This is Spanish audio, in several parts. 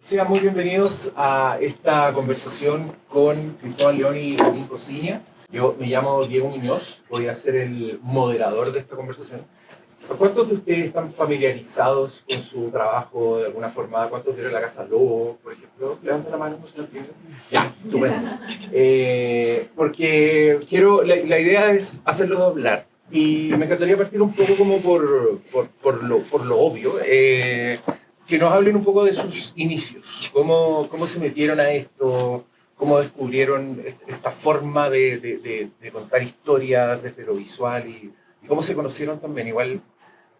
Sean muy bienvenidos a esta conversación con Cristóbal León y Nico Ciña. Yo me llamo Diego Muñoz, voy a ser el moderador de esta conversación. ¿Cuántos de ustedes están familiarizados con su trabajo de alguna forma? ¿Cuántos vieron La Casa Lobo, por ejemplo? Levanten la mano, señor Pino. Ya, estupendo. Porque la idea es hacerlos hablar. Y me encantaría partir un poco como por lo obvio. Que nos hablen un poco de sus inicios. ¿Cómo se metieron a esto? ¿Cómo descubrieron esta forma de contar historias desde lo visual? Y cómo se conocieron también. Igual.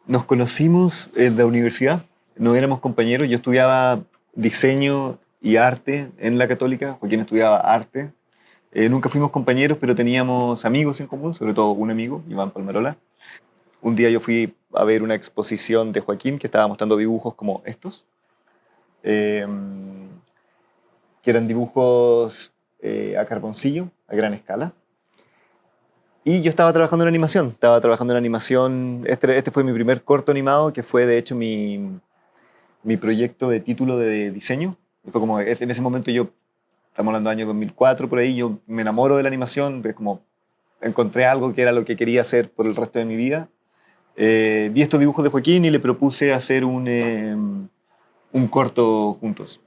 Nos conocimos en la universidad, no éramos compañeros, yo estudiaba diseño y arte en la Católica, Joaquín estudiaba arte. Nunca fuimos compañeros, pero teníamos amigos en común, sobre todo un amigo, Iván Palmerola. Un día yo fui a ver una exposición de Joaquín que estaba mostrando dibujos como estos, eh, que eran dibujos a carboncillo, a gran escala. Y yo estaba trabajando en animación, este fue mi primer corto animado, que fue de hecho mi proyecto de título de diseño. Y fue como, en ese momento yo, estamos hablando del año 2004 por ahí, yo me enamoro de la animación, como encontré algo que era lo que quería hacer por el resto de mi vida. Vi estos dibujos de Joaquín y le propuse hacer un corto juntos.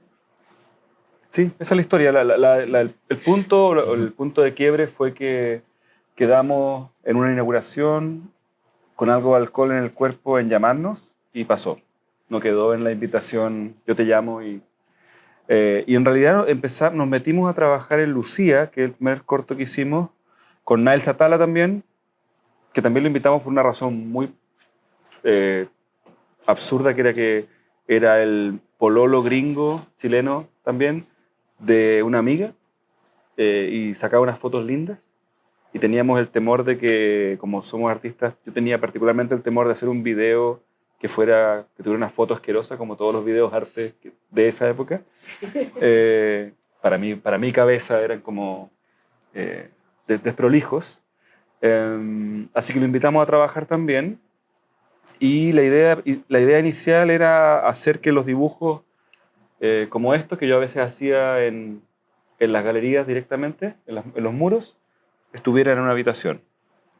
Sí, esa es la historia. El punto de quiebre fue que quedamos en una inauguración con algo de alcohol en el cuerpo en llamarnos y pasó. No quedó en la invitación, yo te llamo y en realidad nos metimos a trabajar en Lucía, que es el primer corto que hicimos, con Nael Satala también, que también lo invitamos por una razón muy absurda, que era el pololo gringo chileno también, de una amiga, y sacaba unas fotos lindas. Y teníamos el temor de que, como somos artistas, yo tenía particularmente el temor de hacer un video que tuviera una foto asquerosa, como todos los videos arte de esa época. Para mi cabeza eran como desprolijos. Así que lo invitamos a trabajar también. Y la idea inicial era hacer que los dibujos como estos, que yo a veces hacía en las galerías directamente, en los muros, estuviera en una habitación.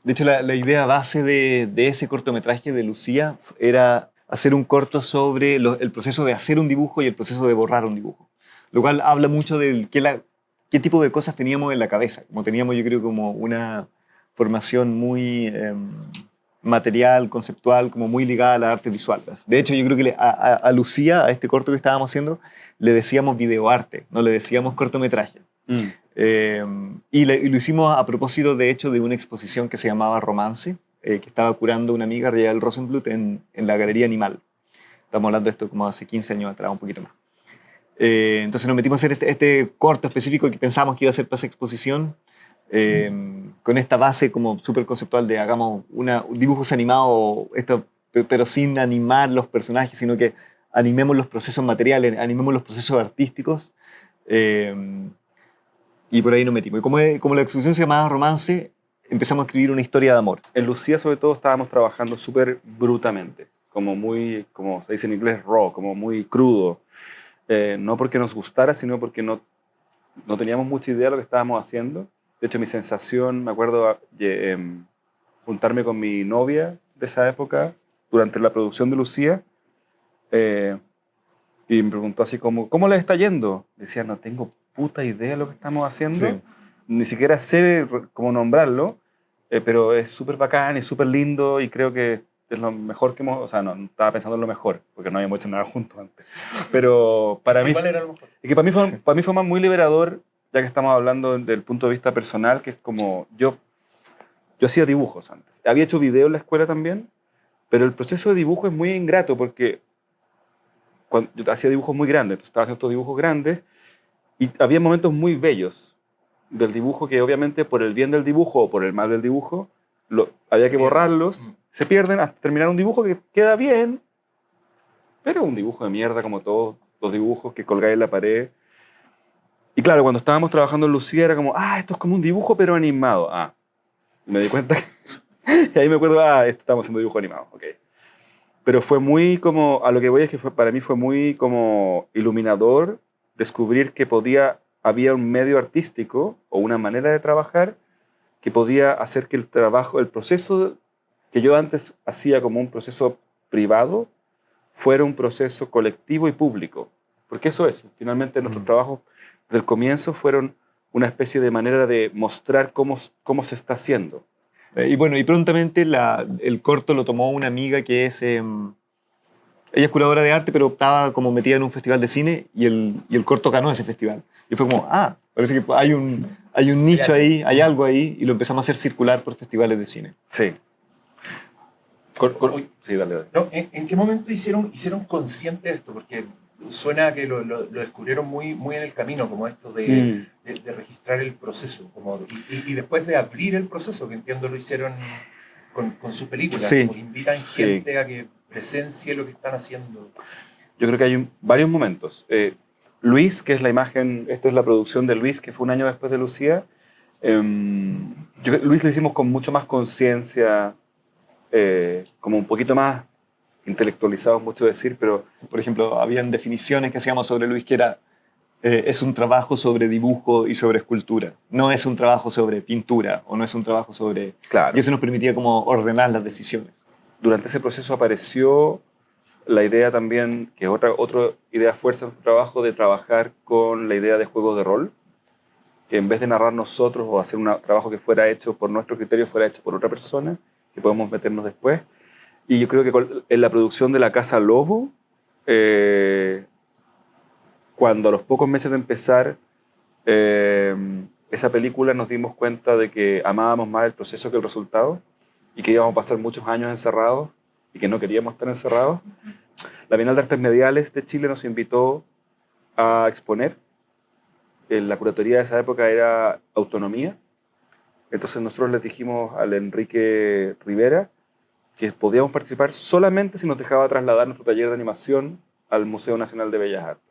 De hecho, la idea base de ese cortometraje de Lucía era hacer un corto sobre el proceso de hacer un dibujo y el proceso de borrar un dibujo. Lo cual habla mucho de qué tipo de cosas teníamos en la cabeza. Como teníamos, yo creo, como una formación muy material, conceptual, como muy ligada a las artes visuales. De hecho, yo creo que a Lucía, a este corto que estábamos haciendo, le decíamos videoarte, no le decíamos cortometraje. Y lo hicimos a propósito, de hecho, de una exposición que se llamaba Romance, que estaba curando una amiga, Rial Rosenblut, en la Galería Animal. Estamos hablando de esto como hace 15 años atrás, un poquito más. Entonces nos metimos a hacer este corto específico que pensamos que iba a ser para esa exposición, con esta base como súper conceptual de hagamos dibujos animados, pero sin animar los personajes, sino que animemos los procesos materiales, animemos los procesos artísticos. Y por ahí nos metimos. Y como la exposición se llamaba Romance, empezamos a escribir una historia de amor. En Lucía, sobre todo, estábamos trabajando súper brutamente, como se dice en inglés, raw, como muy crudo. No porque nos gustara, sino porque no teníamos mucha idea de lo que estábamos haciendo. De hecho, mi sensación, me acuerdo juntarme con mi novia de esa época, durante la producción de Lucía, y me preguntó así como, ¿cómo les está yendo? Decía, no tengo puta idea de lo que estamos haciendo, sí. Ni siquiera sé cómo nombrarlo, pero es súper bacán y súper lindo y creo que es lo mejor que hemos... O sea, no estaba pensando en lo mejor, porque no habíamos hecho nada juntos antes. Pero para mí... ¿Cuál era lo mejor? Es que para mí fue más muy liberador, ya que estamos hablando del punto de vista personal, que es como... Yo hacía dibujos antes. Había hecho video en la escuela también, pero el proceso de dibujo es muy ingrato porque yo hacía dibujos muy grandes, entonces estaba haciendo estos dibujos grandes y había momentos muy bellos del dibujo que obviamente por el bien del dibujo o por el mal del dibujo había que borrarlos, se pierden hasta terminar un dibujo que queda bien, pero un dibujo de mierda como todos los dibujos que colgáis en la pared. Y claro, cuando estábamos trabajando en Lucía era como, esto es como un dibujo pero animado. Y me di cuenta y ahí me acuerdo, esto estamos haciendo dibujo animado, ok. Pero fue muy como, a lo que voy es que para mí fue muy como iluminador descubrir que había un medio artístico o una manera de trabajar que podía hacer que el proceso que yo antes hacía como un proceso privado, fuera un proceso colectivo y público. Porque eso es, finalmente nuestros trabajos desde el comienzo fueron una especie de manera de mostrar cómo se está haciendo. Y bueno, y prontamente el corto lo tomó una amiga que es... ella es curadora de arte, pero estaba como metida en un festival de cine y el corto ganó ese festival. Y fue como, parece que hay un nicho ahí, hay algo ahí, y lo empezamos a hacer circular por festivales de cine. Sí. Sí, dale. No, ¿en qué momento hicieron consciente esto? Porque suena que lo descubrieron muy en el camino, como esto de registrar el proceso, y después de abrir el proceso, que entiendo lo hicieron con su película, Sí. como que invitan gente a que presencie lo que están haciendo. Yo creo que hay varios momentos. Luis, que es la imagen, esto es la producción de Luis, que fue un año después de Lucía. Luis lo hicimos con mucho más conciencia, como un poquito más intelectualizados, mucho decir, pero... Por ejemplo, habían definiciones que hacíamos sobre Luis que era es un trabajo sobre dibujo y sobre escultura. No es un trabajo sobre pintura o no es un trabajo sobre... Claro. Y eso nos permitía como ordenar las decisiones. Durante ese proceso apareció la idea también, que es otra idea fuerza en su trabajo, de trabajar con la idea de juegos de rol, que en vez de narrar nosotros o hacer un trabajo que fuera hecho por nuestro criterio, fuera hecho por otra persona, que podemos meternos después. Y yo creo que en la producción de La Casa Lobo, cuando a los pocos meses de empezar esa película nos dimos cuenta de que amábamos más el proceso que el resultado y que íbamos a pasar muchos años encerrados y que no queríamos estar encerrados. La Bienal de Artes Mediales de Chile nos invitó a exponer. La curatoría de esa época era Autonomía. Entonces nosotros le dijimos al Enrique Rivera que podíamos participar solamente si nos dejaba trasladar nuestro taller de animación al Museo Nacional de Bellas Artes.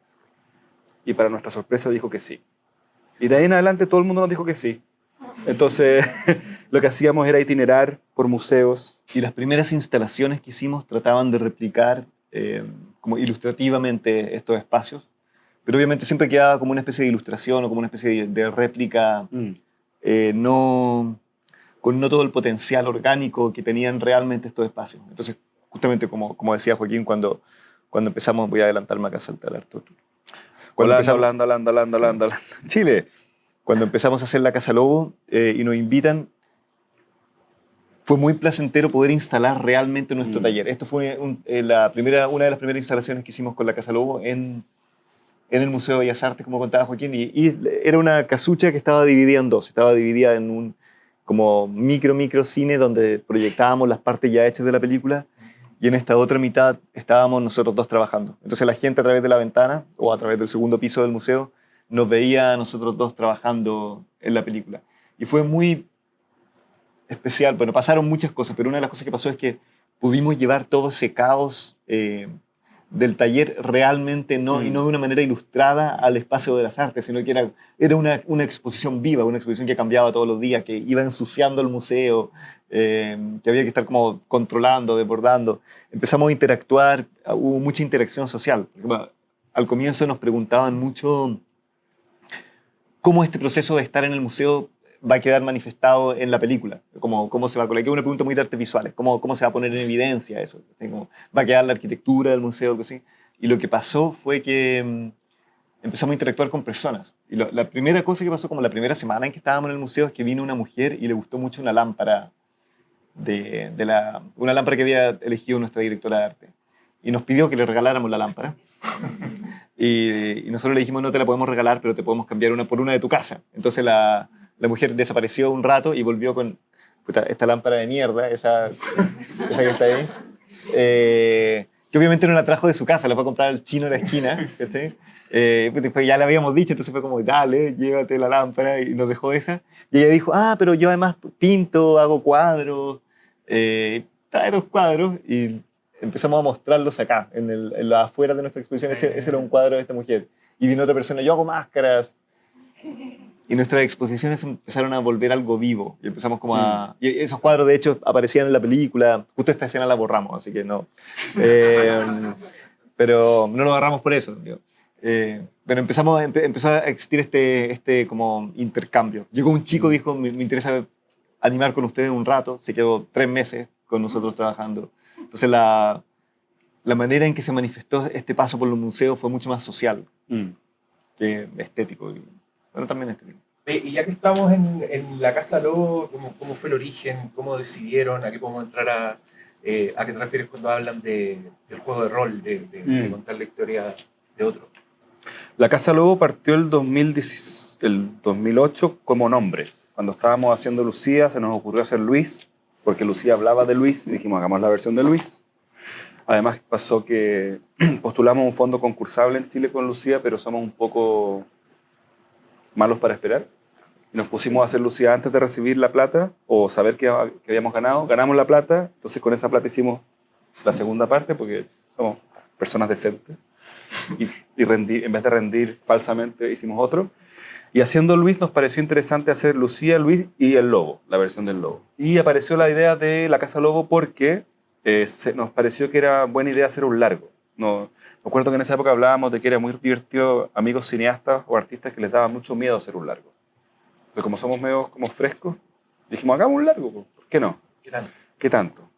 Y para nuestra sorpresa dijo que sí. Y de ahí en adelante todo el mundo nos dijo que sí. Entonces lo que hacíamos era itinerar por museos. Y las primeras instalaciones que hicimos trataban de replicar como ilustrativamente estos espacios, pero obviamente siempre quedaba como una especie de ilustración o como una especie de réplica, con no todo el potencial orgánico que tenían realmente estos espacios. Entonces, justamente como decía Joaquín, cuando empezamos, voy a adelantarme acá a saltar harto. Hablando. Chile. Cuando empezamos a hacer La Casa Lobo y nos invitan, fue muy placentero poder instalar realmente nuestro taller. Esto fue una de las primeras instalaciones que hicimos con La Casa Lobo en el Museo de Bellas Artes, como contaba Joaquín, y era una casucha que estaba dividida en dos. Estaba dividida en un como micro cine donde proyectábamos las partes ya hechas de la película, y en esta otra mitad estábamos nosotros dos trabajando. Entonces la gente a través de la ventana o a través del segundo piso del museo nos veía a nosotros dos trabajando en la película. Y fue muy especial. Bueno, pasaron muchas cosas, pero una de las cosas que pasó es que pudimos llevar todo ese caos del taller realmente y no de una manera ilustrada al espacio de las artes, sino que era una exposición viva, una exposición que cambiaba todos los días, que iba ensuciando el museo, que había que estar como controlando, desbordando. Empezamos a interactuar, hubo mucha interacción social. Porque, al comienzo nos preguntaban mucho cómo este proceso de estar en el museo va a quedar manifestado en la película, cómo se va a colar. Que es una pregunta muy de artes visuales, cómo se va a poner en evidencia eso, cómo va a quedar la arquitectura del museo, algo así. Y lo que pasó fue que empezamos a interactuar con personas. Y la primera cosa que pasó, como la primera semana en que estábamos en el museo, es que vino una mujer y le gustó mucho una lámpara, una lámpara que había elegido nuestra directora de arte. Y nos pidió que le regaláramos la lámpara. Y nosotros le dijimos, no te la podemos regalar, pero te podemos cambiar por una de tu casa. Entonces la mujer desapareció un rato y volvió con esta lámpara de mierda, esa que está ahí, que obviamente no la trajo de su casa, la fue a comprar al chino de la esquina, ya le habíamos dicho, entonces fue como, dale, llévate la lámpara, y nos dejó esa. Y ella dijo, pero yo además pinto, hago cuadros, trae los cuadros, y empezamos a mostrarlos acá, en la afuera de nuestra exposición. Ese era un cuadro de esta mujer. Y vino otra persona, yo hago máscaras. y nuestras exposiciones empezaron a volver algo vivo. Y empezamos como a... Y esos cuadros, de hecho, aparecían en la película. Justo esta escena la borramos, así que no. Pero no lo agarramos por eso. Digo. Pero empezó a existir este como intercambio. Llegó un chico, dijo, me interesa animar con ustedes un rato. Se quedó 3 meses con nosotros trabajando. Entonces la manera en que se manifestó este paso por los museos fue mucho más social que estético. Y, bueno, también estético. Y ya que estamos en la Casa Lobo, ¿cómo fue el origen? ¿Cómo decidieron? ¿A qué podemos entrar a qué te refieres cuando hablan del juego de rol, de contar la historia de otro? La Casa Lobo partió el 2008 como nombre. Cuando estábamos haciendo Lucía, se nos ocurrió hacer Luis, porque Lucía hablaba de Luis, y dijimos, hagamos la versión de Luis. Además pasó que postulamos un fondo concursable en Chile con Lucía, pero somos un poco malos para esperar. Y nos pusimos a hacer Lucía antes de recibir la plata o saber que habíamos ganado. Ganamos la plata, entonces con esa plata hicimos la segunda parte porque somos personas decentes. Y en vez de rendir falsamente, hicimos otro. Y haciendo Luis nos pareció interesante hacer Lucía, Luis y el Lobo, la versión del Lobo. Y apareció la idea de la Casa Lobo porque nos pareció que era buena idea hacer un largo. No, me acuerdo que en esa época hablábamos de que era muy divertido amigos cineastas o artistas que les daba mucho miedo hacer un largo. Entonces, como somos medio como frescos, dijimos, hagamos un largo, ¿por qué no? ¿Qué tanto? ¿Qué tanto?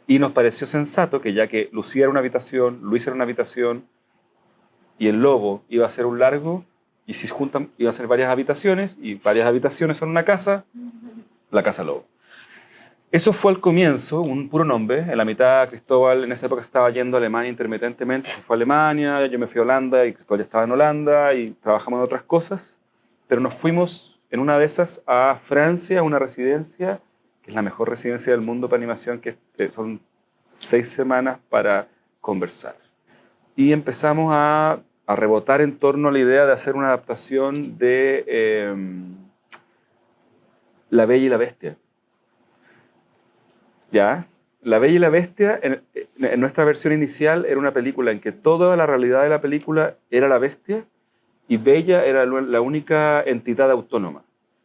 Y nos pareció sensato que ya que Lucía era una habitación, Luis era una habitación y el Lobo iba a ser un largo, y si juntan iba a ser varias habitaciones, y varias habitaciones son una casa, la Casa Lobo. Eso fue al comienzo, un puro nombre. En la mitad Cristóbal en esa época estaba yendo a Alemania intermitentemente, se fue a Alemania, yo me fui a Holanda y Cristóbal ya estaba en Holanda y trabajamos en otras cosas, pero nos fuimos en una de esas a Francia, a una residencia, que es la mejor residencia del mundo para animación, que son 6 semanas para conversar. Y empezamos a rebotar en torno a la idea de hacer una adaptación de La Bella y la Bestia. ¿Ya? La Bella y la Bestia, en nuestra versión inicial, era una película en que toda la realidad de la película era la bestia y Bella era la única entidad autónoma.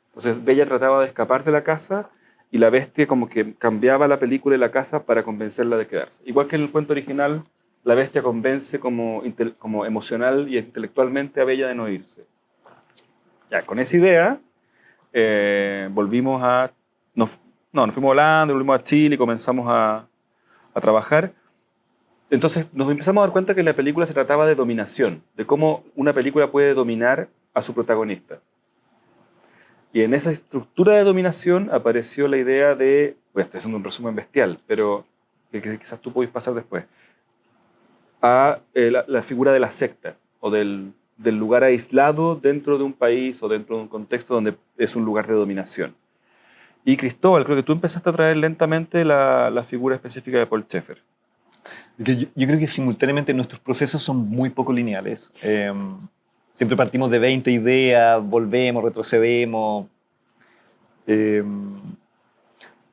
Entonces Bella trataba de escapar de la casa y la bestia como que cambiaba la película y la casa para convencerla de quedarse. Igual que en el cuento original, la bestia convence como emocional y intelectualmente a Bella de no irse. Ya, con esa idea, volvimos a... Nos fuimos volando, volvimos a Chile y comenzamos a trabajar. Entonces nos empezamos a dar cuenta que la película se trataba de dominación, de cómo una película puede dominar a su protagonista. Y en esa estructura de dominación apareció la idea de, estoy haciendo un resumen bestial, pero que quizás tú podés pasar después, a la figura de la secta o del lugar aislado dentro de un país o dentro de un contexto donde es un lugar de dominación. Y Cristóbal, creo que tú empezaste a traer lentamente la figura específica de Paul Schaeffer. Yo creo que simultáneamente nuestros procesos son muy poco lineales. Siempre partimos de 20 ideas, volvemos, retrocedemos.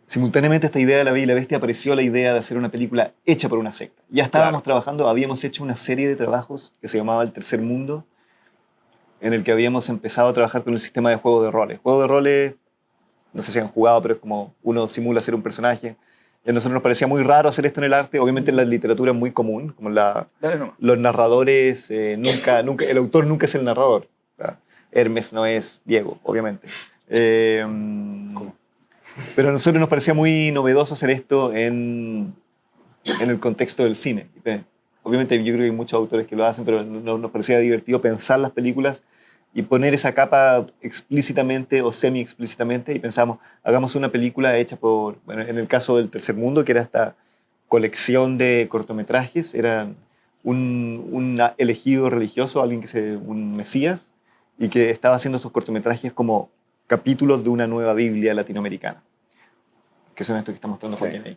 Simultáneamente a esta idea de La Bella y la Bestia apareció la idea de hacer una película hecha por una secta. Ya estábamos trabajando, habíamos hecho una serie de trabajos que se llamaba El Tercer Mundo, en el que habíamos empezado a trabajar con el sistema de juego de roles. Juego de roles, no sé si han jugado, pero es como uno simula ser un personaje. Y a nosotros nos parecía muy raro hacer esto en el arte. Obviamente en la literatura es muy común, como los narradores, el autor nunca es el narrador. ¿Verdad? Hermes no es Diego, obviamente. ¿Cómo? Pero a nosotros nos parecía muy novedoso hacer esto en el contexto del cine. Obviamente yo creo que hay muchos autores que lo hacen, pero nos parecía divertido pensar las películas y poner esa capa explícitamente o semi-explícitamente, y pensamos, hagamos una película hecha por, bueno, en el caso del Tercer Mundo, que era esta colección de cortometrajes, era un elegido religioso, un mesías, y que estaba haciendo estos cortometrajes como capítulos de una nueva Biblia latinoamericana, que son estos que está mostrando Joaquín ahí.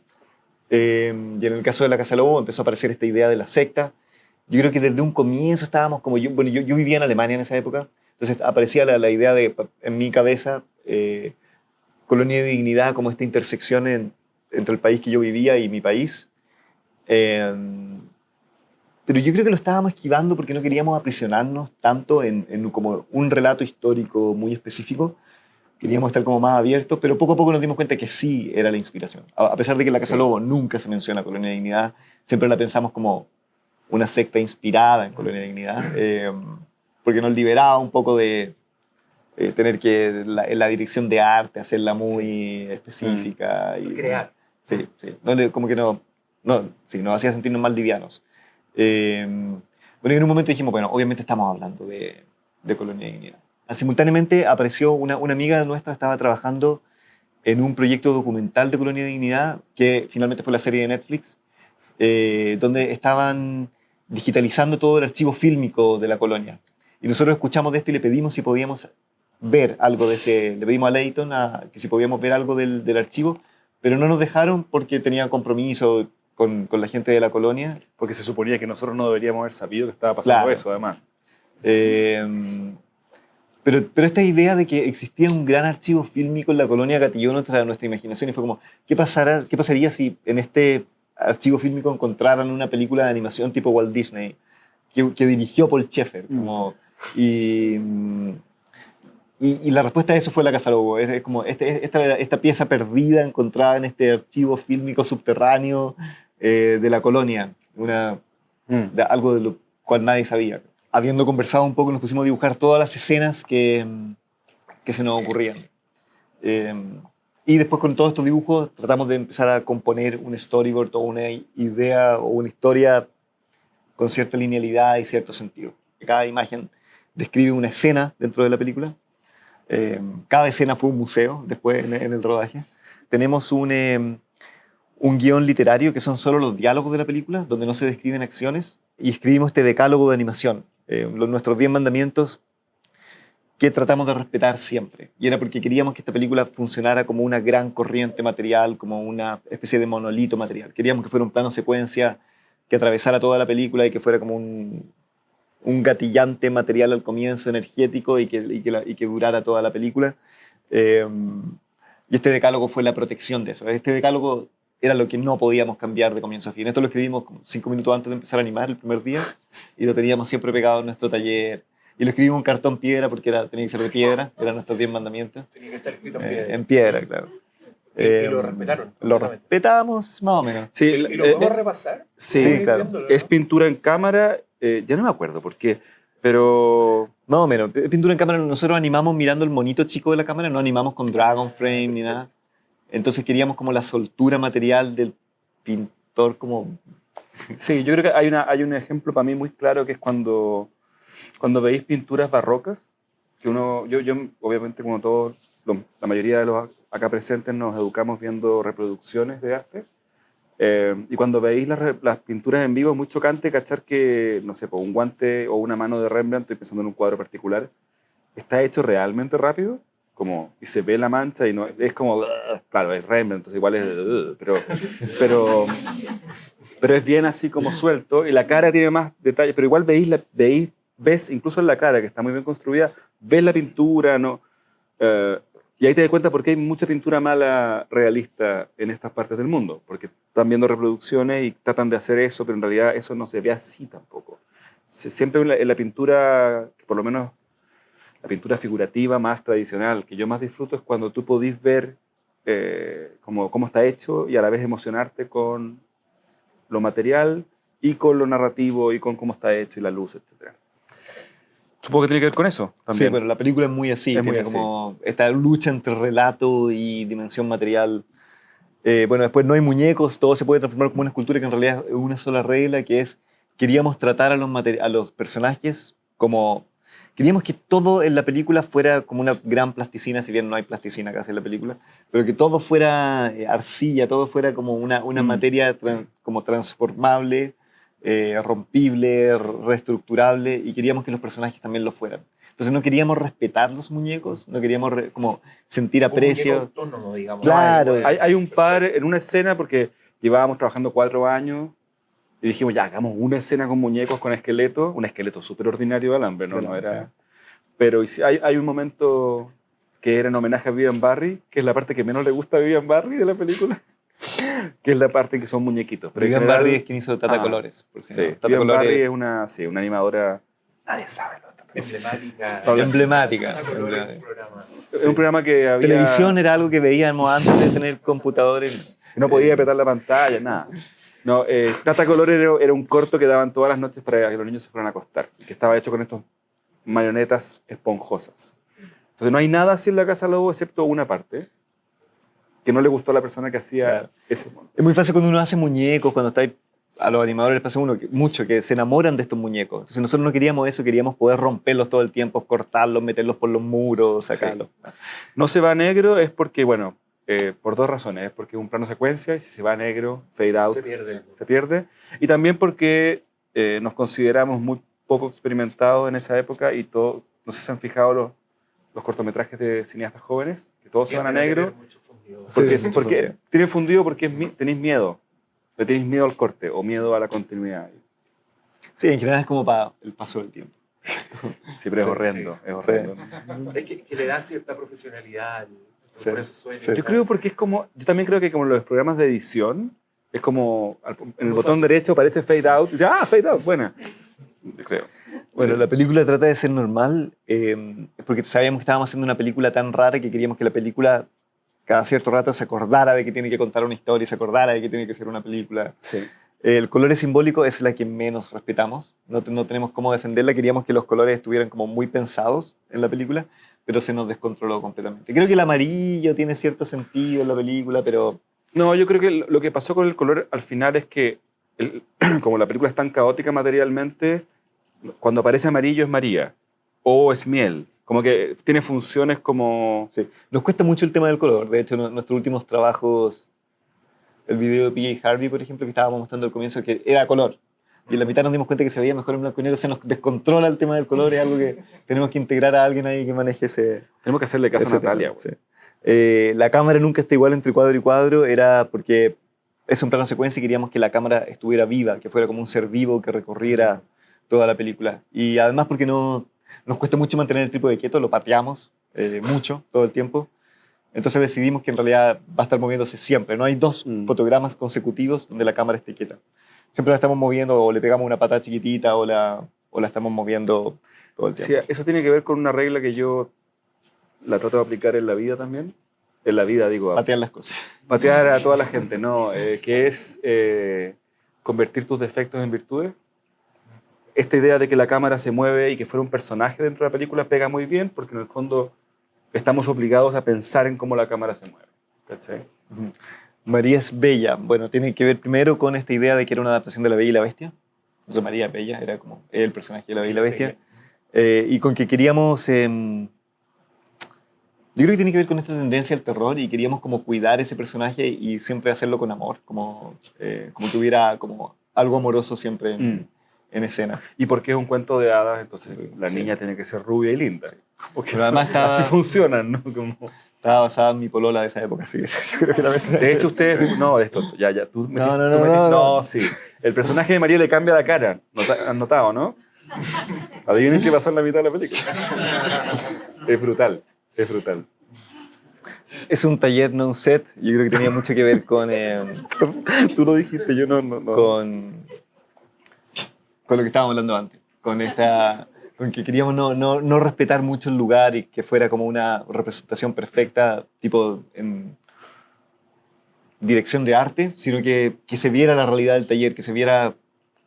Y en el caso de la Casa Lobo empezó a aparecer esta idea de la secta. Yo creo que desde un comienzo estábamos como... yo vivía en Alemania en esa época, entonces aparecía la idea de, en mi cabeza, Colonia de Dignidad como esta intersección entre el país que yo vivía y mi país. pero yo creo que lo estábamos esquivando porque no queríamos aprisionarnos tanto en como un relato histórico muy específico. Queríamos estar como más abiertos, pero poco a poco nos dimos cuenta que sí era la inspiración. A pesar de que en La Casa Sí. Lobo nunca se menciona Colonia de Dignidad, siempre la pensamos como una secta inspirada en Colonia de Dignidad, porque nos liberaba un poco de tener que la dirección de arte hacerla muy específica. Y, Crear. Sí, sí. Como que sí, nos hacía sentirnos más livianos. Bueno, y en un momento dijimos, bueno, obviamente estamos hablando de Colonia de Dignidad. Simultáneamente apareció una amiga nuestra, estaba trabajando en un proyecto documental de Colonia de Dignidad, que finalmente fue la serie de Netflix, donde estaban digitalizando todo el archivo fílmico de la colonia. Y nosotros escuchamos de esto y le pedimos si podíamos ver algo de ese, le pedimos a Leighton que si podíamos ver algo del archivo, pero no nos dejaron porque tenían compromiso con la gente de la colonia. Porque se suponía que nosotros no deberíamos haber sabido que estaba pasando Claro. eso, además. Pero esta idea de que existía un gran archivo fílmico en la colonia gatilló nuestra imaginación y fue como, qué pasaría si en este archivo fílmico encontraran una película de animación tipo Walt Disney que dirigió Paul Schaeffer? Y la respuesta a eso fue La Casa Lobo. Es como esta pieza perdida encontrada en este archivo fílmico subterráneo de la colonia, algo de lo cual nadie sabía. Habiendo conversado un poco, nos pusimos a dibujar todas las escenas que se nos ocurrían. Y después con todos estos dibujos tratamos de empezar a componer un storyboard o una idea o una historia con cierta linealidad y cierto sentido. Cada imagen describe una escena dentro de la película. Cada escena fue un museo después en el rodaje. Tenemos un guión literario que son solo los diálogos de la película, donde no se describen acciones, y escribimos este decálogo de animación, nuestros 10 mandamientos que tratamos de respetar siempre. Y era porque queríamos que esta película funcionara como una gran corriente material, como una especie de monolito material. Queríamos que fuera un plano secuencia que atravesara toda la película y que fuera como un gatillante material al comienzo, energético, y que durara toda la película. Y este decálogo fue la protección de eso. Este decálogo era lo que no podíamos cambiar de comienzo a fin. Esto lo escribimos como 5 minutos antes de empezar a animar el primer día y lo teníamos siempre pegado en nuestro taller. Y lo escribimos en cartón piedra porque tenía que ser de piedra, eran nuestros 10 mandamientos. Tenía que estar escrito en piedra. En piedra, claro. Y lo respetaron. Lo respetamos más o menos. Sí, ¿Y lo podemos repasar? sí, Sí, claro. Viéndolo, es ¿no? pintura en cámara, ya no me acuerdo por qué, pero Más o menos. Pintura en cámara, nosotros animamos mirando el monito chico de la cámara, no animamos con Dragon Frame ni nada. Entonces queríamos como la soltura material del pintor como... sí, yo creo que hay un ejemplo para mí muy claro que es cuando veis pinturas barrocas, que yo obviamente como todos, la mayoría de los acá presentes nos educamos viendo reproducciones de arte, y cuando veis las pinturas en vivo es muy chocante cachar que, no sé, pues un guante o una mano de Rembrandt, estoy pensando en un cuadro particular, está hecho realmente rápido, y se ve la mancha y no, es como, claro, es Rembrandt, entonces igual es, pero es bien así como suelto y la cara tiene más detalles, pero igual ves incluso en la cara, que está muy bien construida, ves la pintura, ¿no? Y ahí te das cuenta por qué hay mucha pintura mala realista en estas partes del mundo, porque están viendo reproducciones y tratan de hacer eso, pero en realidad eso no se ve así tampoco. Siempre en la pintura, por lo menos la pintura figurativa más tradicional, que yo más disfruto es cuando tú podís ver cómo está hecho y a la vez emocionarte con lo material y con lo narrativo y con cómo está hecho y la luz, etc. Supongo que tiene que ver con eso también. Sí, pero la película es muy así. Es muy tiene así. como esta lucha entre relato y dimensión material. Bueno, después no hay muñecos, todo se puede transformar como una escultura que en realidad es una sola regla, que es, queríamos tratar a los personajes como... Queríamos que todo en la película fuera como una gran plasticina, si bien no hay plasticina casi en la película, pero que todo fuera arcilla, todo fuera como una materia como transformable, rompible, reestructurable, y queríamos que los personajes también lo fueran. Entonces no queríamos respetar los muñecos, no queríamos como sentir Un muñeco aprecio. autónomo, digamos. Claro. Hay un par en una escena, porque llevábamos trabajando 4 años y dijimos, ya, hagamos una escena con muñecos, con esqueletos, un esqueleto súper ordinario de alambre, ¿no? No era... Pero hay un momento que era en homenaje a Vivian Barry, que es la parte que menos le gusta a Vivian Barry de la película, que es la parte en que son muñequitos. Pero en Vivian general- Barry es quien hizo Tata Ah, Colores. Por si no. Sí, Tata Vivian Colores Barry es una animadora... Nadie sabe lo de Tata Colores. Emblemática. emblemática. Tata Colores, un programa. Es un programa que había... Televisión era algo que veíamos antes de tener computadores. No podía apretar la pantalla, nada. No, Tata Colores era un corto que daban todas las noches para que los niños se fueran a acostar. Y que estaba hecho con estas marionetas esponjosas. Entonces no hay nada así en la Casa Lobo excepto una parte que no le gustó a la persona que hacía Claro. ese mono. Es muy fácil cuando uno hace muñecos, cuando está ahí, a los animadores les pasa mucho que se enamoran de estos muñecos. Entonces nosotros no queríamos eso, queríamos poder romperlos todo el tiempo, cortarlos, meterlos por los muros, sacarlos. No se va a negro es porque, bueno, por dos razones. Es porque es un plano secuencia y si se va a negro, fade out, Se pierde. se pierde. Y también porque nos consideramos muy poco experimentados en esa época y todo, no sé si se han fijado los cortometrajes de cineastas jóvenes, que todos se van a negro. Porque, Sí, porque fundido. tienen fundido porque tenéis miedo. Le tenéis miedo al corte o miedo a la continuidad. Sí, en general es como para el paso del tiempo. Sí, pero es Sí, horrendo. sí. Es horrendo. Es que le da cierta profesionalidad. Sí. Por eso suena. Sí. Yo creo porque es como... Yo también creo que como los programas de edición, es como... En el Muy botón fácil. derecho aparece fade out. Y dice, fade out, buena. Yo creo. Bueno, Sí. la película trata de ser normal porque sabíamos que estábamos haciendo una película tan rara que queríamos que la película cada cierto rato se acordara de que tiene que contar una historia y se acordara de que tiene que ser una película. Sí. El color es simbólico, es la que menos respetamos. No tenemos cómo defenderla. Queríamos que los colores estuvieran como muy pensados en la película, pero se nos descontroló completamente. Creo que el amarillo tiene cierto sentido en la película, pero No, yo creo que lo que pasó con el color al final es que, como la película es tan caótica materialmente, cuando aparece amarillo es María o es miel. Como que tiene funciones como... sí. Nos cuesta mucho el tema del color. De hecho, nuestros últimos trabajos, el video de PJ Harvey, por ejemplo, que estábamos mostrando al comienzo, que era color. Y en la mitad nos dimos cuenta que se veía mejor en blanco y negro. Se nos descontrola el tema del color. Es algo que tenemos que integrar a alguien ahí que maneje ese... Tenemos que hacerle caso a ese Natalia. tema, güey. sí. La cámara nunca está igual entre cuadro y cuadro. Era porque es un plano secuencia y queríamos que la cámara estuviera viva, que fuera como un ser vivo que recorriera toda la película. Y además porque no, nos cuesta mucho mantener el trípode quieto, lo pateamos mucho todo el tiempo. Entonces decidimos que en realidad va a estar moviéndose siempre. No hay dos fotogramas consecutivos donde la cámara esté quieta. Siempre la estamos moviendo o le pegamos una patada chiquitita o la estamos moviendo todo el Sí, tiempo. eso tiene que ver con una regla que yo la trato de aplicar en la vida también. En la vida, digo, a Patear las cosas. patear a toda la gente, ¿no? Que es convertir tus defectos en virtudes. Esta idea de que la cámara se mueve y que fuera un personaje dentro de la película pega muy bien porque en el fondo estamos obligados a pensar en cómo la cámara se mueve. ¿Cachai? Ujú. María es bella. Bueno, tiene que ver primero con esta idea de que era una adaptación de La Bella y la Bestia. Entonces María Bella era como el personaje de La Bella y la Bestia. Y con que queríamos... yo creo que tiene que ver con esta tendencia al terror y queríamos como cuidar ese personaje y siempre hacerlo con amor, como que hubiera como algo amoroso siempre en escena. Y porque es un cuento de hadas, entonces la Sí. niña tiene que ser rubia y linda. Como que Pero además estaba- así funcionan, ¿no? Como... Estaba basada en mi polola de esa época, así que yo creo que también... De hecho, ustedes... No, de esto, ya, tú metiste... no, tú no, metiste- no. no, sí. El personaje de María le cambia la cara. ¿Han notado, no? Adivinen qué pasó en la mitad de la película. Es brutal, es brutal. Es un taller, no un set. Yo creo que tenía mucho que ver con... Tú lo dijiste, yo no. con lo que estábamos hablando antes, con que queríamos no respetar mucho el lugar y que fuera como una representación perfecta, tipo en dirección de arte, sino que se viera la realidad del taller, que se viera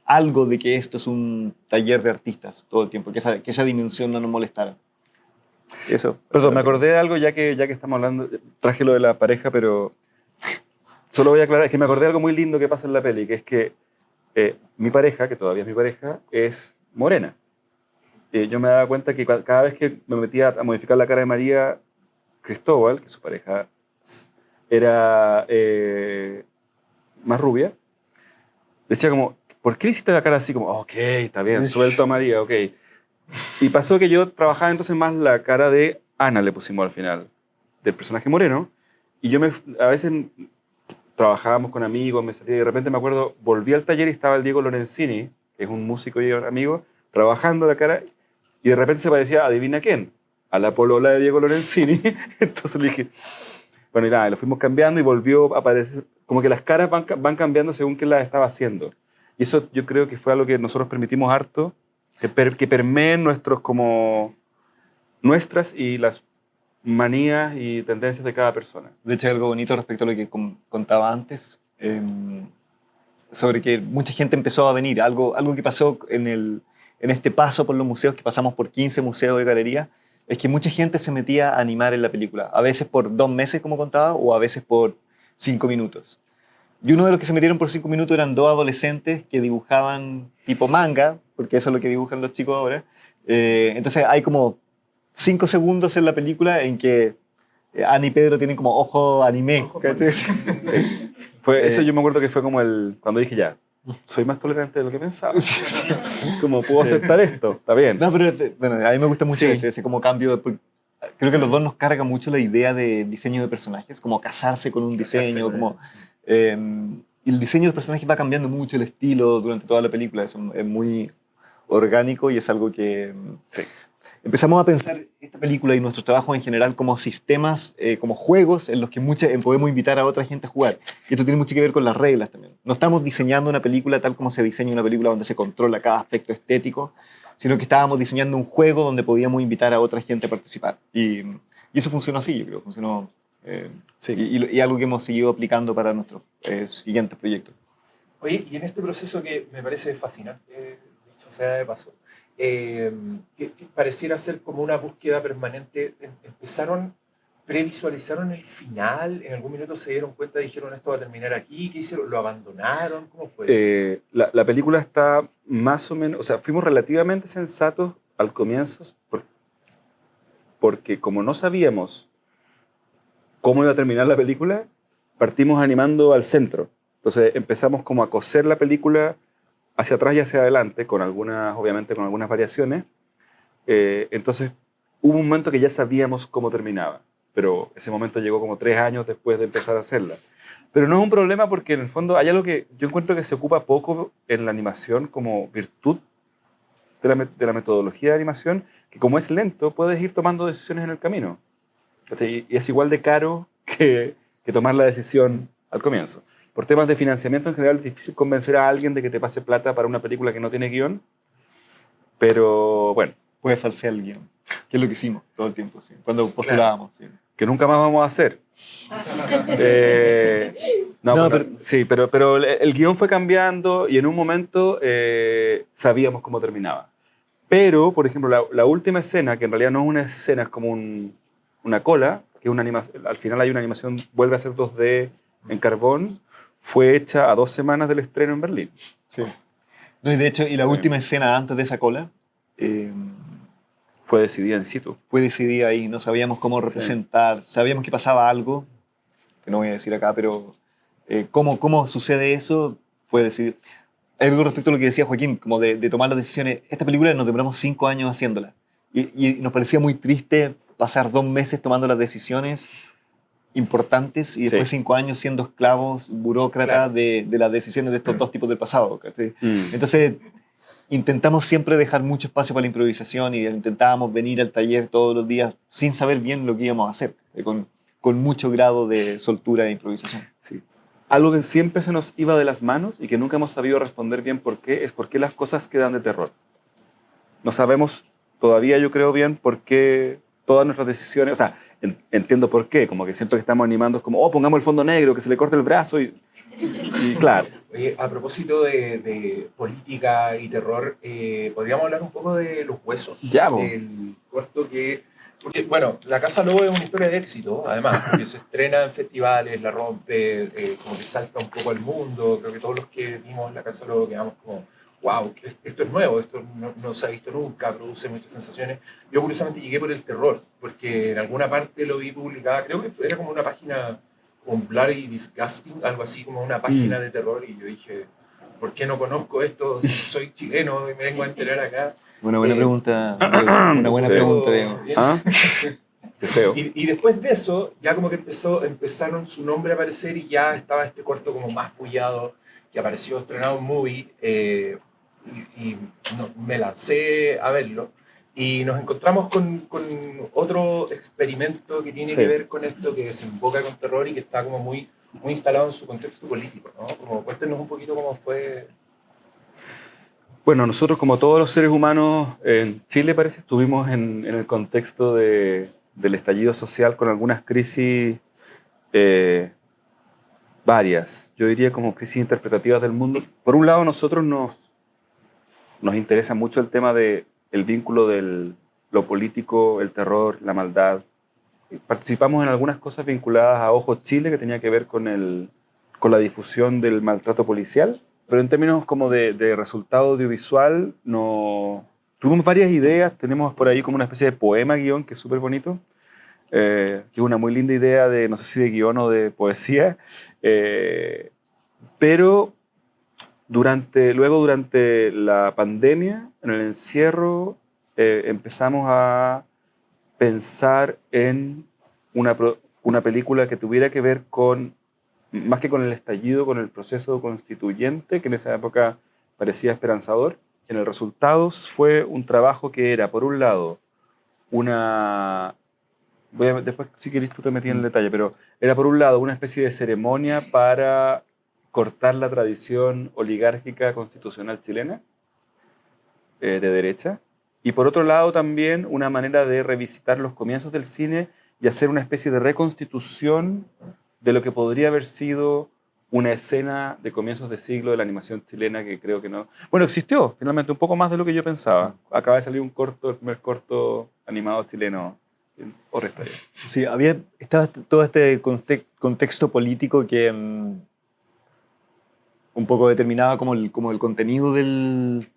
algo de que esto es un taller de artistas todo el tiempo, que esa dimensión no nos molestara. Eso. Perdón, me acordé de algo ya que estamos hablando, traje lo de la pareja, pero solo voy a aclarar, es que me acordé de algo muy lindo que pasa en la peli, que es que mi pareja, que todavía es mi pareja, es morena. Yo me daba cuenta que cada vez que me metía a modificar la cara de María Cristóbal, que su pareja era más rubia, decía como, ¿por qué le hiciste la cara así? Como, ok, está bien, suelto a María, ok. Y pasó que yo trabajaba entonces más la cara de Ana, le pusimos al final, del personaje moreno, y yo a veces trabajábamos con amigos, me salía y de repente me acuerdo, volví al taller y estaba el Diego Lorenzini, que es un músico y amigo, trabajando la cara, y de repente se parecía, adivina quién, a la polola de Diego Lorenzini. Entonces le dije, bueno, y nada, lo fuimos cambiando y volvió a aparecer como que las caras van cambiando según quién las estaba haciendo. Y eso yo creo que fue algo que nosotros permitimos harto, que permeen nuestras y las manías y tendencias de cada persona. De hecho, hay algo bonito respecto a lo que contaba antes, sobre que mucha gente empezó a venir. Algo que pasó en este paso por los museos, que pasamos por 15 museos y galerías, es que mucha gente se metía a animar en la película, a veces por 2 meses, como contaba, o a veces por 5 minutos. Y uno de los que se metieron por 5 minutos eran 2 adolescentes que dibujaban tipo manga, porque eso es lo que dibujan los chicos ahora. Entonces hay como 5 segundos en la película en que Ana y Pedro tienen como ojo anime. Sí. Eso yo me acuerdo que fue como cuando dije ya, soy más tolerante de lo que pensaba. Como puedo aceptar esto, está bien. No, pero bueno, a mí me gusta mucho Sí. ese como cambio. Creo que los dos nos carga mucho la idea de diseño de personajes, como casarse con un diseño, como... y el diseño del personaje va cambiando mucho el estilo durante toda la película. Es muy orgánico y es algo que... Sí. Empezamos a pensar esta película y nuestro trabajo en general como sistemas, como juegos en los que podemos invitar a otra gente a jugar. Y esto tiene mucho que ver con las reglas también. No estamos diseñando una película tal como se diseña una película donde se controla cada aspecto estético, sino que estábamos diseñando un juego donde podíamos invitar a otra gente a participar. Y eso funcionó así, yo creo. Funcionó, Sí. y algo que hemos seguido aplicando para nuestros siguientes proyectos. Oye, y en este proceso que me parece fascinante, dicho sea de paso, que pareciera ser como una búsqueda permanente, previsualizaron el final, en algún minuto se dieron cuenta, dijeron esto va a terminar aquí, ¿qué hicieron? ¿Lo abandonaron? ¿Cómo fue eso? La película está más o menos, o sea, fuimos relativamente sensatos al comienzo porque como no sabíamos cómo iba a terminar la película, partimos animando al centro. Entonces empezamos como a coser la película hacia atrás y hacia adelante, obviamente con algunas variaciones. Entonces hubo un momento que ya sabíamos cómo terminaba, pero ese momento llegó como 3 años después de empezar a hacerla. Pero no es un problema porque en el fondo hay algo que yo encuentro que se ocupa poco en la animación como virtud de la metodología de animación, que como es lento, puedes ir tomando decisiones en el camino. Y es igual de caro que tomar la decisión al comienzo. Por temas de financiamiento en general es difícil convencer a alguien de que te pase plata para una película que no tiene guión, pero bueno. Puede falsear el guión, que es lo que hicimos todo el tiempo, sí, cuando postulábamos. Sí. Que nunca más vamos a hacer. Sí, pero el guión fue cambiando y en un momento sabíamos cómo terminaba. Pero, por ejemplo, la última escena, que en realidad no es una escena, es como una cola, que al final hay una animación, vuelve a ser 2D en carbón, fue hecha a 2 semanas del estreno en Berlín. Sí. No, y de hecho, la última escena antes de esa cola fue decidida in situ. Fue decidida ahí, no sabíamos cómo representar, sabíamos que pasaba algo, que no voy a decir acá, pero cómo sucede eso fue decidido. Hay algo respecto a lo que decía Joaquín, como de tomar las decisiones. Esta película nos demoramos 5 años haciéndola y nos parecía muy triste pasar 2 meses tomando las decisiones importantes y después 5 años siendo esclavos, burócratas de las decisiones de estos 2 tipos del pasado. Entonces intentamos siempre dejar mucho espacio para la improvisación y intentábamos venir al taller todos los días sin saber bien lo que íbamos a hacer, con mucho grado de soltura e improvisación. Sí. Algo que siempre se nos iba de las manos y que nunca hemos sabido responder bien por qué, es por qué las cosas quedan de terror. No sabemos todavía, yo creo bien, por qué todas nuestras decisiones, o sea, entiendo por qué, como que siento que estamos animando, es como, pongamos el fondo negro, que se le corte el brazo y claro. Oye, a propósito de política y terror, ¿podríamos hablar un poco de Los Huesos? Ya, el corto porque, bueno, La Casa Lobo es una historia de éxito, además, porque se estrena en festivales, la rompe, como que salta un poco al mundo. Creo que todos los que vimos La Casa Lobo quedamos como, wow, esto es nuevo, esto no se ha visto nunca, produce muchas sensaciones. Yo curiosamente llegué por el terror, porque en alguna parte lo vi publicada, creo que era como una página, un Bloody Disgusting, algo así como una página de terror, y yo dije, ¿por qué no conozco esto? Si soy chileno y me vengo a enterar acá. Una buena pregunta. Una buena pregunta, Diego. Qué feo. Y después de eso, ya como que empezaron su nombre a aparecer y ya estaba este corto como más bullado, que apareció estrenado en Movie, me lancé a verlo. Y nos encontramos con otro experimento que tiene que ver con esto, que desemboca con terror y que está como muy muy instalado en su contexto político, ¿no? Como, cuéntenos un poquito cómo fue. Bueno, nosotros como todos los seres humanos en Chile, parece, estuvimos en el contexto del estallido social con algunas crisis varias, yo diría como crisis interpretativas del mundo. Por un lado, nosotros nos interesa mucho el tema del vínculo de lo político, el terror, la maldad. Participamos en algunas cosas vinculadas a Ojo Chile, que tenía que ver con la difusión del maltrato policial, pero en términos como de resultado audiovisual, no, tuvimos varias ideas. Tenemos por ahí como una especie de poema guión que es súper bonito, que es una muy linda idea de, no sé si de guión o de poesía, pero luego durante la pandemia, en el encierro, empezamos a pensar en una película que tuviera que ver con, más que con el estallido, con el proceso constituyente, que en esa época parecía esperanzador. En el resultado fue un trabajo que era, por un lado, después si querés tú te metí en el detalle, pero era por un lado una especie de ceremonia para cortar la tradición oligárquica constitucional chilena de derecha, y por otro lado también una manera de revisitar los comienzos del cine y hacer una especie de reconstitución de lo que podría haber sido una escena de comienzos de siglo de la animación chilena, que creo que no... Bueno, existió finalmente un poco más de lo que yo pensaba. Acaba de salir el primer corto animado chileno. Otra historia. Sí, estaba todo este contexto político que un poco determinaba como el contenido del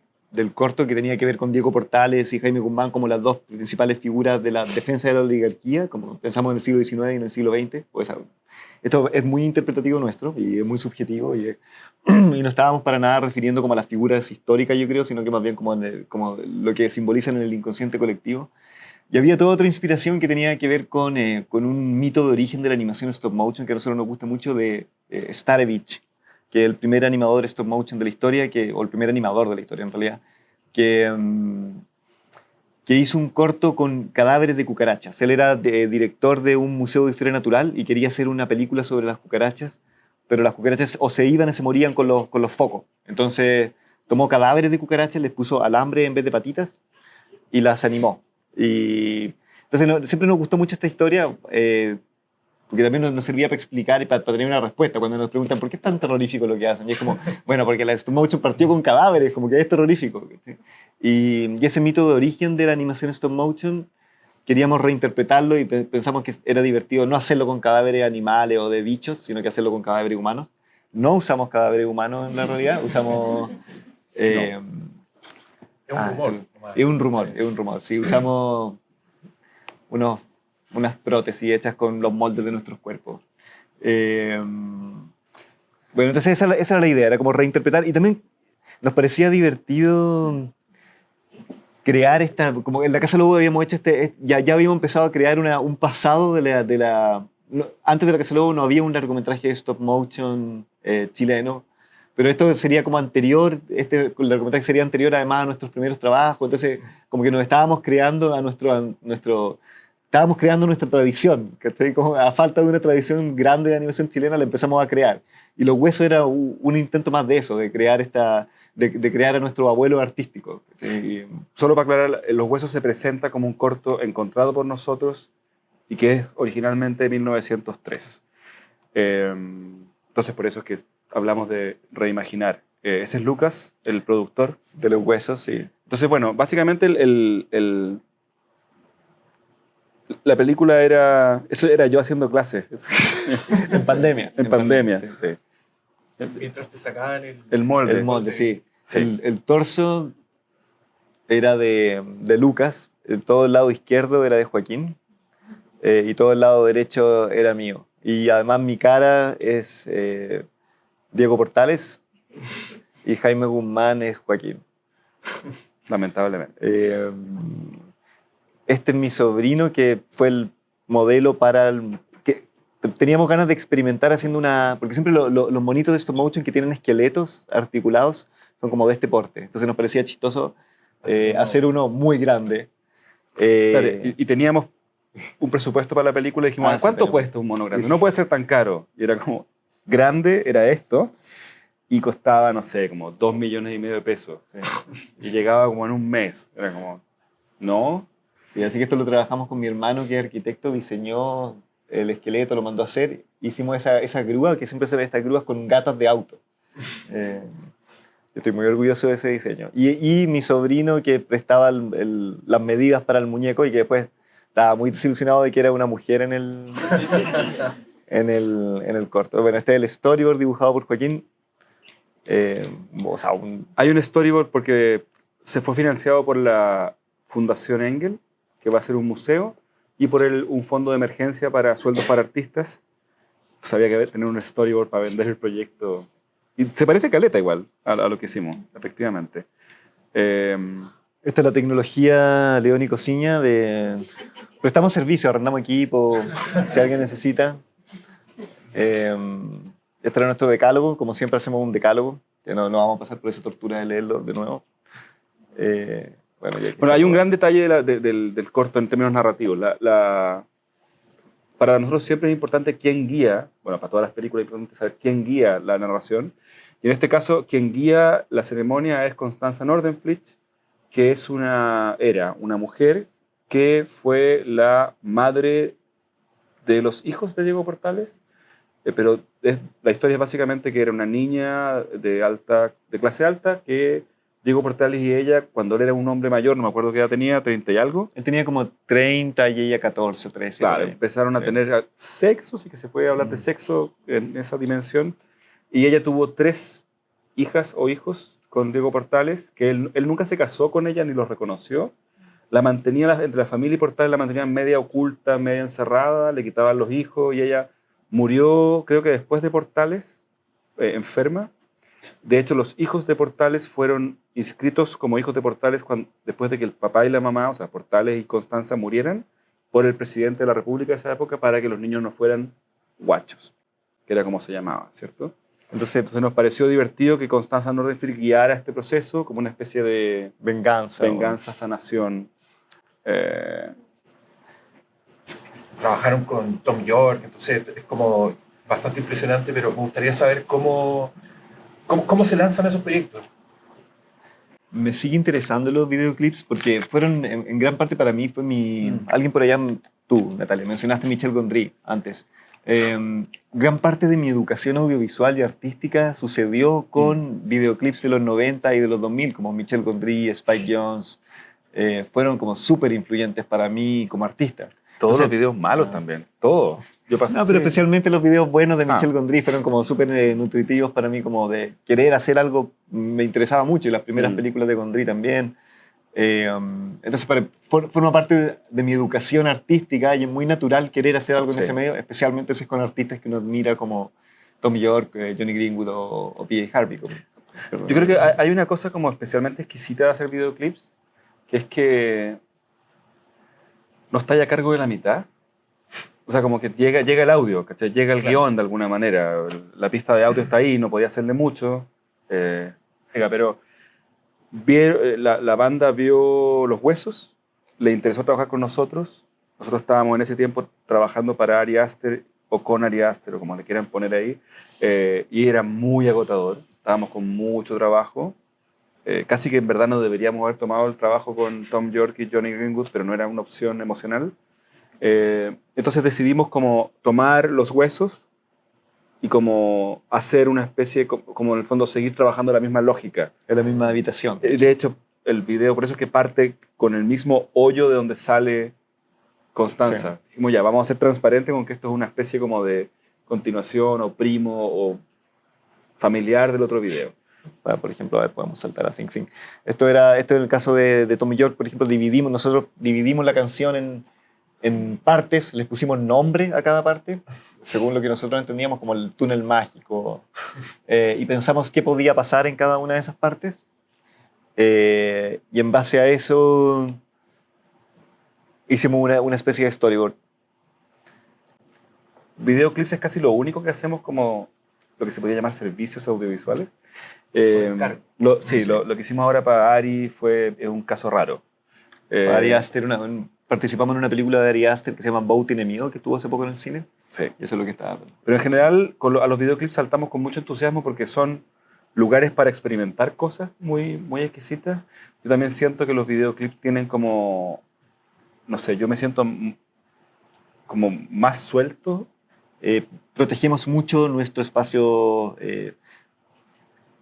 corto, que tenía que ver con Diego Portales y Jaime Guzmán como las dos principales figuras de la defensa de la oligarquía, como pensamos en el siglo XIX y en el siglo XX. Pues, esto es muy interpretativo nuestro y es muy subjetivo y no estábamos para nada refiriendo como a las figuras históricas, yo creo, sino que más bien como lo que simbolizan en el inconsciente colectivo. Y había toda otra inspiración que tenía que ver con un mito de origen de la animación stop motion que a nosotros nos gusta mucho, de Starevich, que es el primer animador stop motion de la historia, o el primer animador de la historia en realidad, que hizo un corto con cadáveres de cucarachas. Él era director de un museo de historia natural y quería hacer una película sobre las cucarachas, pero las cucarachas o se iban o se morían con los focos. Entonces tomó cadáveres de cucarachas, les puso alambre en vez de patitas y las animó. Y entonces siempre nos gustó mucho esta historia, porque también nos servía para explicar y para tener una respuesta cuando nos preguntan por qué es tan terrorífico lo que hacen. Y es como, bueno, porque la stop motion partió con cadáveres, como que es terrorífico. ¿Sí? Y ese mito de origen de la animación stop motion queríamos reinterpretarlo y pensamos que era divertido no hacerlo con cadáveres animales o de bichos, sino que hacerlo con cadáveres humanos. No usamos cadáveres humanos en la realidad, usamos... Es un rumor. Es un rumor. Sí, usamos unas prótesis hechas con los moldes de nuestros cuerpos. Bueno, entonces esa era la idea, era como reinterpretar. Y también nos parecía divertido crear como en la Casa Lobo habíamos hecho ya habíamos empezado a crear un pasado antes de la Casa Lobo no había un largometraje de stop motion chileno. Pero esto sería como anterior, el largometraje sería anterior además a nuestros primeros trabajos, entonces como que nos estábamos creando estábamos creando nuestra tradición, que como a falta de una tradición grande de animación chilena la empezamos a crear. Y Los Huesos era un intento más de eso, de crear de crear a nuestro abuelo artístico. Solo para aclarar, Los Huesos se presenta como un corto encontrado por nosotros y que es originalmente de 1903. Entonces por eso es que hablamos de reimaginar. Ese es Lucas, el productor de Los Huesos, sí. Entonces, bueno, básicamente la película eso era yo haciendo clases. En pandemia. En pandemia, sí. Mientras te sacaban el molde. El molde, sí. El torso era de Lucas, todo el lado izquierdo era de Joaquín y todo el lado derecho era mío. Y además mi cara es Diego Portales y Jaime Guzmán es Joaquín. Lamentablemente. Este es mi sobrino, que fue el modelo que teníamos ganas de experimentar haciendo porque siempre los monitos de stop motion que tienen esqueletos articulados son como de este porte. Entonces nos parecía chistoso hacer uno muy grande. Y teníamos un presupuesto para la película y dijimos, ¿cuánto cuesta un mono grande? No puede ser tan caro. Y era como, grande era esto y costaba, no sé, como 2,5 millones de pesos. Y llegaba como en un mes. Era como, ¿no? Sí, así que esto lo trabajamos con mi hermano, que es arquitecto, diseñó el esqueleto, lo mandó a hacer. Hicimos esa grúa, que siempre se ve estas grúas con gatas de auto. Yo estoy muy orgulloso de ese diseño. Y mi sobrino, que prestaba las medidas para el muñeco y que después estaba muy desilusionado de que era una mujer en el corto. Bueno, este es el storyboard dibujado por Joaquín. O sea, Hay un storyboard porque se fue financiado por la Fundación Engel, que va a ser un museo, y por un fondo de emergencia para sueldos para artistas. Pues había que tener un storyboard para vender el proyecto. Y se parece caleta igual a lo que hicimos, efectivamente. Esta es la tecnología León y Cociña prestamos servicio, arrendamos equipo, si alguien necesita. Este era nuestro decálogo, como siempre hacemos un decálogo, que no vamos a pasar por esa tortura de leerlo de nuevo. Bueno, hay un gran detalle del corto en términos narrativos. Para nosotros siempre es importante quién guía, bueno, para todas las películas es importante saber quién guía la narración. Y en este caso, quien guía la ceremonia es Constanza Nordenflich, que era una mujer que fue la madre de los hijos de Diego Portales, pero la historia es básicamente que era una niña de clase alta que Diego Portales y ella, cuando él era un hombre mayor, no me acuerdo qué edad tenía, 30 y algo. Él tenía como 30 y ella 14, 13. Claro, empezaron a tener sexo, sí que se puede hablar de sexo en esa dimensión. Y ella tuvo 3 hijas o hijos con Diego Portales, que él nunca se casó con ella ni los reconoció. La mantenía entre la familia y Portales, la mantenían media oculta, media encerrada, le quitaban los hijos y ella murió, creo que después de Portales, enferma. De hecho, los hijos de Portales fueron inscritos como hijos de Portales después de que el papá y la mamá, o sea, Portales y Constanza, murieran por el presidente de la República de esa época para que los niños no fueran guachos, que era como se llamaba, ¿cierto? Entonces nos pareció divertido que Constanza Nordenflich guiara este proceso como una especie de venganza, sanación. Trabajaron con Tom York, entonces es como bastante impresionante, pero me gustaría saber cómo se lanzan esos proyectos. Me sigue interesando los videoclips porque fueron, en gran parte para mí, fue alguien por allá, tú, Natalia, mencionaste a Michel Gondry antes. Gran parte de mi educación audiovisual y artística sucedió con videoclips de los 90 y de los 2000, como Michel Gondry, Spike Jonze. Fueron como súper influyentes para mí como artista. Todos los videos malos también, todo. Pero especialmente los videos buenos de Michel Gondry fueron como súper nutritivos para mí, como de querer hacer algo, me interesaba mucho, y las primeras películas de Gondry también. Entonces forma parte de mi educación artística y es muy natural querer hacer algo en ese medio, especialmente si es con artistas que uno admira como Tom York, Johnny Greenwood o P.J. Harvey. Yo creo que hay una cosa como especialmente exquisita de hacer videoclips, que es que no está ya a cargo de la mitad. O sea, como que llega el audio, ¿cachai? Llega el guión de alguna manera. La pista de audio está ahí, no podía hacerle mucho. Pero la banda vio Los Huesos, le interesó trabajar con nosotros. Nosotros estábamos en ese tiempo trabajando para Ari Aster o con Ari Aster, o como le quieran poner ahí, y era muy agotador. Estábamos con mucho trabajo. Casi que en verdad no deberíamos haber tomado el trabajo con Tom York y Johnny Greenwood, pero no era una opción emocional. Entonces decidimos como tomar Los Huesos y como hacer una especie, como en el fondo seguir trabajando la misma lógica. En la misma habitación. De hecho, el video, por eso es que parte con el mismo hoyo de donde sale Constanza. Sí. Dijimos ya, vamos a ser transparentes con que esto es una especie como de continuación o primo o familiar del otro video. Por ejemplo, a ver, podemos saltar a Sing Sing. Esto es el caso de Tommy York, por ejemplo, nosotros dividimos la canción en partes, les pusimos nombre a cada parte, según lo que nosotros entendíamos como el túnel mágico, y pensamos qué podía pasar en cada una de esas partes, y en base a eso hicimos una especie de storyboard. Videoclips es casi lo único que hacemos como lo que se podría llamar servicios audiovisuales. Lo que hicimos ahora para Ari es un caso raro. Ari Aster, participamos en una película de Ari Aster que se llama Boat Enemigo, que estuvo hace poco en el cine. Sí. Y eso es lo que estaba. Pero en general, a los videoclips saltamos con mucho entusiasmo porque son lugares para experimentar cosas muy, muy exquisitas. Yo también siento que los videoclips tienen como, no sé, yo me siento como más suelto. Protegemos mucho nuestro espacio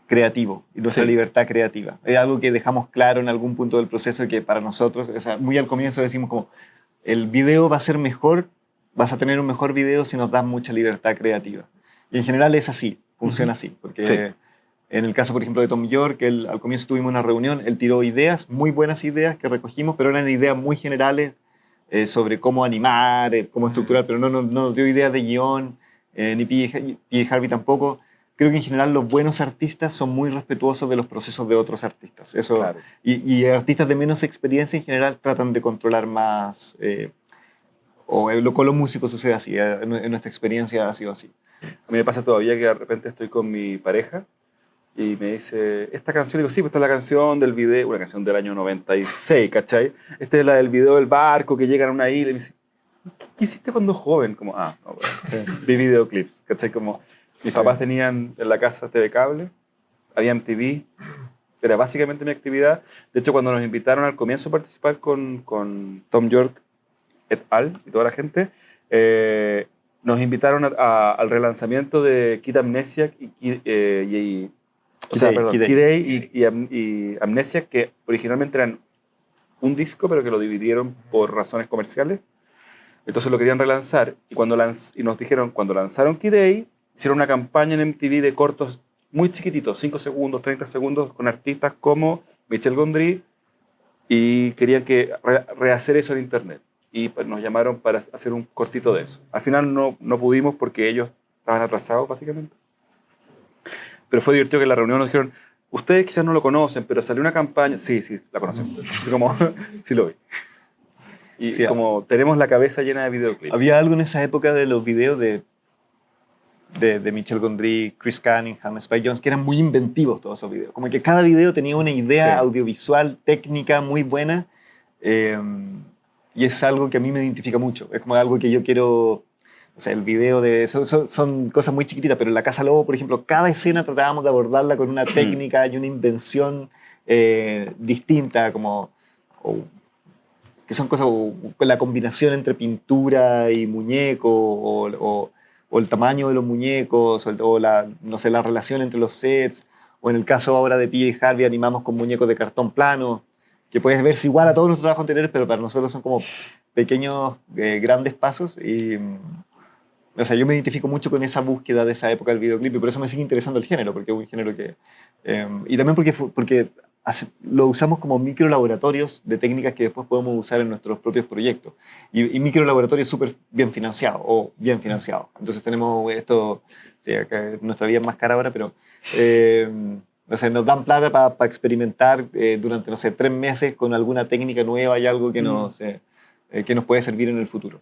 creativo y nuestra Sí. libertad creativa. Es algo que dejamos claro en algún punto del proceso que para nosotros, o sea, muy al comienzo decimos como, el video va a ser mejor, vas a tener un mejor video si nos das mucha libertad creativa. Y en general es así, funciona así, porque Sí. en el caso, por ejemplo, de Tom York, al comienzo tuvimos una reunión, él tiró ideas, muy buenas ideas que recogimos, pero eran ideas muy generales sobre cómo animar, cómo estructurar, pero no nos dio ideas de guión, ni P.J. Harvey tampoco. Creo que en general los buenos artistas son muy respetuosos de los procesos de otros artistas. Eso, Claro. y artistas de menos experiencia en general tratan de controlar más, con los músicos sucede así, en nuestra experiencia ha sido así. A mí me pasa todavía que de repente estoy con mi pareja y me dice, esta canción, digo, sí, pues esta es la canción del video, una canción del año 96, ¿cachai? Esta es la del video del barco que llegan a una isla y me dice, ¿qué hiciste cuando joven? Como, no, bueno, vi videoclips, ¿cachai? Como mis papás tenían en la casa TV cable, había MTV, era básicamente mi actividad. De hecho, cuando nos invitaron al comienzo a participar con Tom York et al. Y toda la gente, nos invitaron al relanzamiento de Kid Amnesia y Kid A y Amnesia, que originalmente eran un disco, pero que lo dividieron por razones comerciales. Entonces lo querían relanzar. Y, y nos dijeron, cuando lanzaron Kid A, hicieron una campaña en MTV de cortos muy chiquititos, 5 segundos, 30 segundos, con artistas como Michel Gondry, y querían rehacer eso en internet. Y pues, nos llamaron para hacer un cortito de eso. Al final no pudimos porque ellos estaban atrasados, básicamente. Pero fue divertido que en la reunión nos dijeron, ustedes quizás no lo conocen, pero salió una campaña. Sí, la conocen. Como, sí lo vi. Y Sí, como tenemos la cabeza llena de videoclips. Había algo en esa época de los videos de Michel Gondry, Chris Cunningham, Spike Jonze, que eran muy inventivos todos esos videos. Como que cada video tenía una idea audiovisual, técnica muy buena. Y es algo que a mí me identifica mucho. Es como algo que yo quiero... O sea, el video de... Son cosas muy chiquititas, pero en La Casa Lobo, por ejemplo, cada escena tratábamos de abordarla con una técnica y una invención distinta, como... que son cosas... la combinación entre pintura y muñeco, o el tamaño de los muñecos, o no sé, la relación entre los sets, o en el caso ahora de P.J. Harvey animamos con muñecos de cartón plano, que puedes verse igual a todos los trabajos anteriores, pero para nosotros son como pequeños, grandes pasos. Y, o sea, yo me identifico mucho con esa búsqueda de esa época del videoclip, y por eso me sigue interesando el género, porque es un género que... y también porque lo usamos como micro laboratorios de técnicas que después podemos usar en nuestros propios proyectos. Y micro laboratorios súper bien financiados, o bien financiados. Entonces tenemos esto, sí, acá nuestra vida es más cara ahora, pero... o sea, nos dan plata para experimentar durante, no sé, 3 meses con alguna técnica nueva y algo que nos puede servir en el futuro.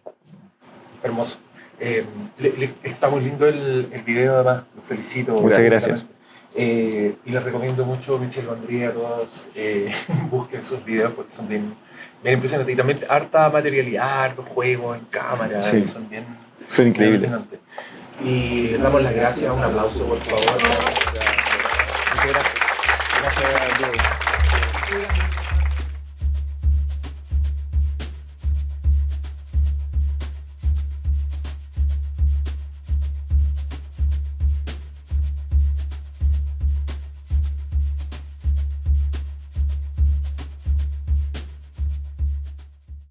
Hermoso. Está muy lindo el video, además. Los felicito. Muchas gracias. Y les recomiendo mucho Michel Gondry a todos. Busquen sus videos porque son bien impresionantes. Y también harta materialidad, harto juego en cámara. Sí. Son increíbles. impresionantes. Y les damos las gracias. Un aplauso, por favor. Muchas gracias. Gracias a Diego.